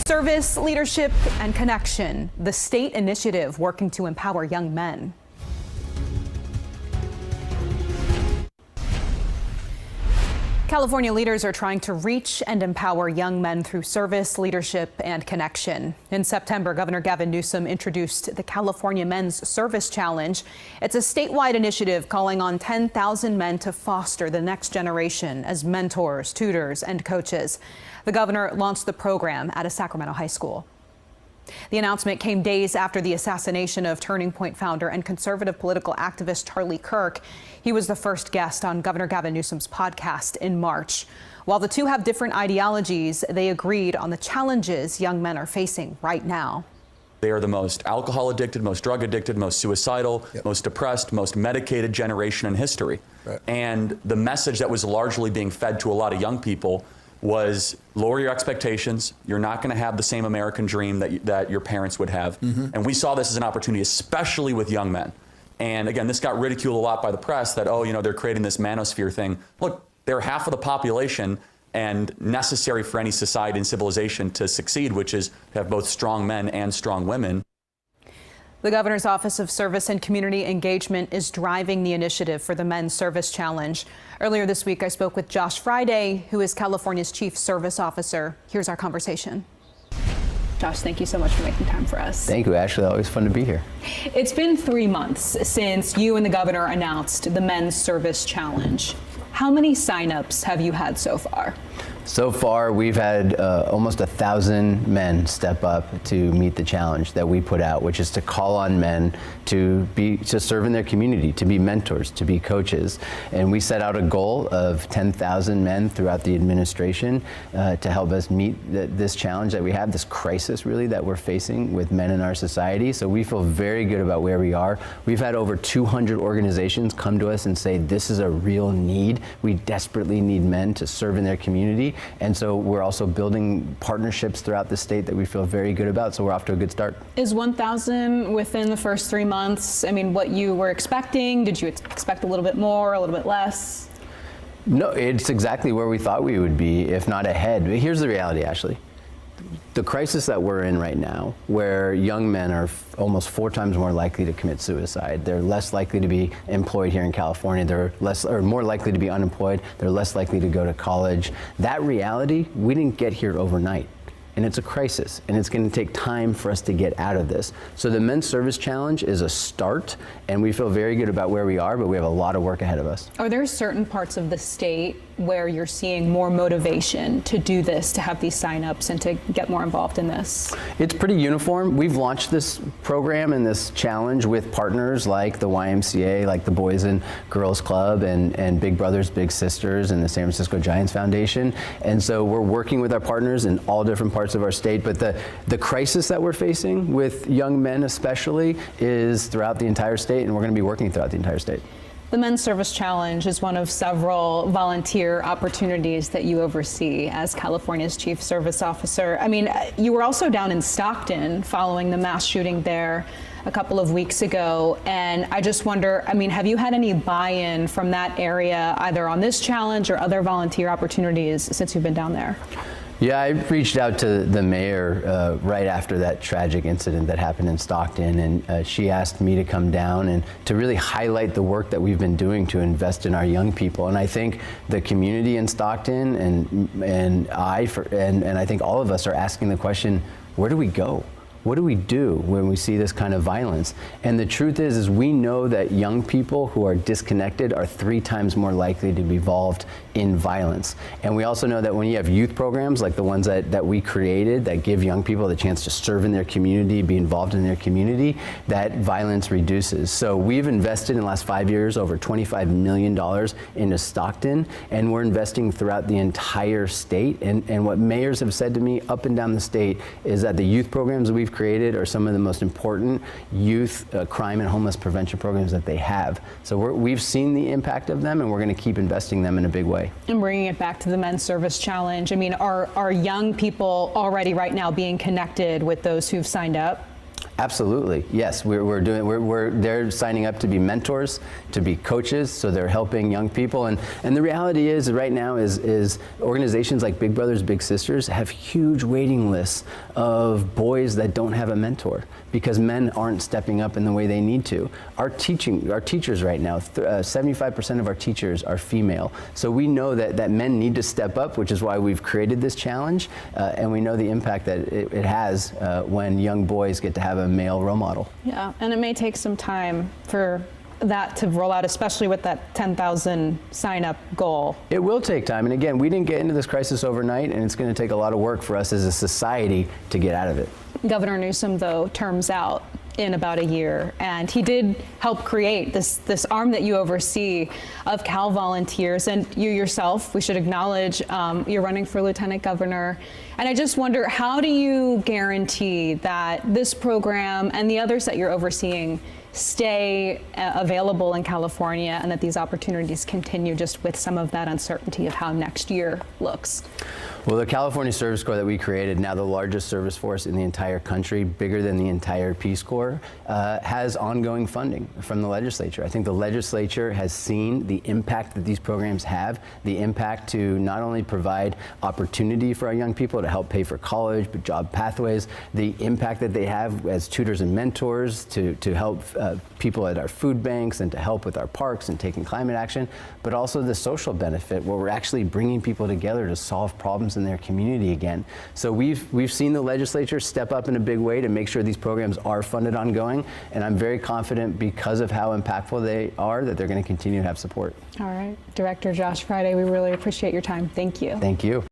Service, leadership, and connection, the state initiative working to empower young men. California leaders are trying to reach and empower young men through service, leadership, and connection. In September, Governor Gavin Newsom introduced the California Men's Service Challenge. It's a statewide initiative calling on 10,000 men to foster the next generation as mentors, tutors, and coaches. The governor launched the program at a Sacramento high school. The announcement came days after the assassination of Turning Point founder and conservative political activist Charlie Kirk. He was the first guest on Governor Gavin Newsom's podcast in March. While the two have different ideologies, they agreed on the challenges young men are facing right now. They are the most alcohol addicted, most drug addicted, most suicidal, most depressed, most medicated generation in history. Right. And the message that was largely being fed to a lot of young people was lower your expectations. You're not going to have the same American dream that your parents would have. And we saw this as an opportunity, especially with young men. And again, this got ridiculed a lot by the press that, oh, you know, they're creating this manosphere thing. Look, they're half of the population and necessary for any society and civilization to succeed, which is to have both strong men and strong women. The governor's Office of Service and Community Engagement is driving the initiative for the Men's Service Challenge. Earlier this week, I spoke with Josh Fryday, who is California's Chief Service Officer. Here's our conversation. Josh, thank you so much for making time for us. Thank you, Ashley. Always fun to be here. It's been 3 months since you and the governor announced the Men's Service Challenge. How many signups have you had so far? So far, we've had almost 1,000 men step up to meet the challenge that we put out, which is to call on men to serve in their community, to be mentors, to be coaches. And we set out a goal of 10,000 men throughout the administration to help us meet this challenge that we have, this crisis really that we're facing with men in our society. So we feel very good about where we are. We've had over 200 organizations come to us and say, this is a real need. We desperately need men to serve in their community. And so we're also building partnerships throughout the state that we feel very good about. So we're off to a good start. Is 1,000 within the first 3 months? I mean, what you were expecting? Did you expect a little bit more, a little bit less? No, it's exactly where we thought we would be, if not ahead. But here's the reality, Ashley. The crisis that we're in right now, where young men are almost 4 times more likely to commit suicide, they're less likely to be employed here in California, they're more likely to be unemployed, they're less likely to go to college. That reality, we didn't get here overnight. And it's a crisis, and it's going to take time for us to get out of this. So the Men's Service Challenge is a start, and we feel very good about where we are, but we have a lot of work ahead of us. Are there certain parts of the state where you're seeing more motivation to do this, to have these signups and to get more involved in this? It's pretty uniform. We've launched this program and this challenge with partners like the YMCA, like the Boys and Girls Club, and Big Brothers Big Sisters, and the San Francisco Giants Foundation. And so we're working with our partners in all different parts of our state, but the crisis that we're facing with young men especially is throughout the entire state, and we're going to be working throughout the entire state. The Men's Service Challenge is one of several volunteer opportunities that you oversee as California's Chief Service Officer. I mean, you were also down in Stockton following the mass shooting there a couple of weeks ago, and I just wonder, I mean, have you had any buy-in from that area, either on this challenge or other volunteer opportunities since you've been down there? Yeah, I reached out to the mayor right after that tragic incident that happened in Stockton, and she asked me to come down and to really highlight the work that we've been doing to invest in our young people. And I think the community in Stockton and I think all of us are asking the question, where do we go? What do we do when we see this kind of violence? And the truth is we know that young people who are disconnected are 3 times more likely to be involved in violence. And we also know that when you have youth programs like the ones that we created that give young people the chance to serve in their community, be involved in their community, that violence reduces. So we've invested in the last 5 years over $25 million into Stockton, and we're investing throughout the entire state. And what mayors have said to me up and down the state is that the youth programs that we've created are some of the most important youth crime and homeless prevention programs that they have. So we've seen the impact of them, and we're going to keep investing them in a big way. And bringing it back to the Men's Service Challenge, I mean, are young people already right now being connected with those who've signed up? Absolutely, yes. They're signing up to be mentors, to be coaches, so they're helping young people. And the reality is, right now, is organizations like Big Brothers Big Sisters have huge waiting lists of boys that don't have a mentor because men aren't stepping up in the way they need to. Our teachers right now, 75% of our teachers are female. So we know that men need to step up, which is why we've created this challenge, and we know the impact that it has when young boys get to have a male role model. Yeah, and it may take some time for that to roll out, especially with that 10,000 sign-up goal. It will take time, and again, we didn't get into this crisis overnight, and it's going to take a lot of work for us as a society to get out of it. Governor Newsom, though, terms out in about a year, and he did help create this arm that you oversee of Cal volunteers, and you yourself, we should acknowledge, you're running for lieutenant governor. And I just wonder, how do you guarantee that this program and the others that you're overseeing stay available in California and that these opportunities continue, just with some of that uncertainty of how next year looks? Well, the California Service Corps that we created, now the largest service force in the entire country, bigger than the entire Peace Corps, has ongoing funding from the legislature. I think the legislature has seen the impact that these programs have, the impact to not only provide opportunity for our young people to help pay for college, but job pathways, the impact that they have as tutors and mentors to help people at our food banks and to help with our parks and taking climate action, but also the social benefit where we're actually bringing people together to solve problems in their community again. So we've seen the legislature step up in a big way to make sure these programs are funded ongoing, and I'm very confident because of how impactful they are that they're going to continue to have support. All right, Director Josh Fryday, we really appreciate your time. Thank you. Thank you.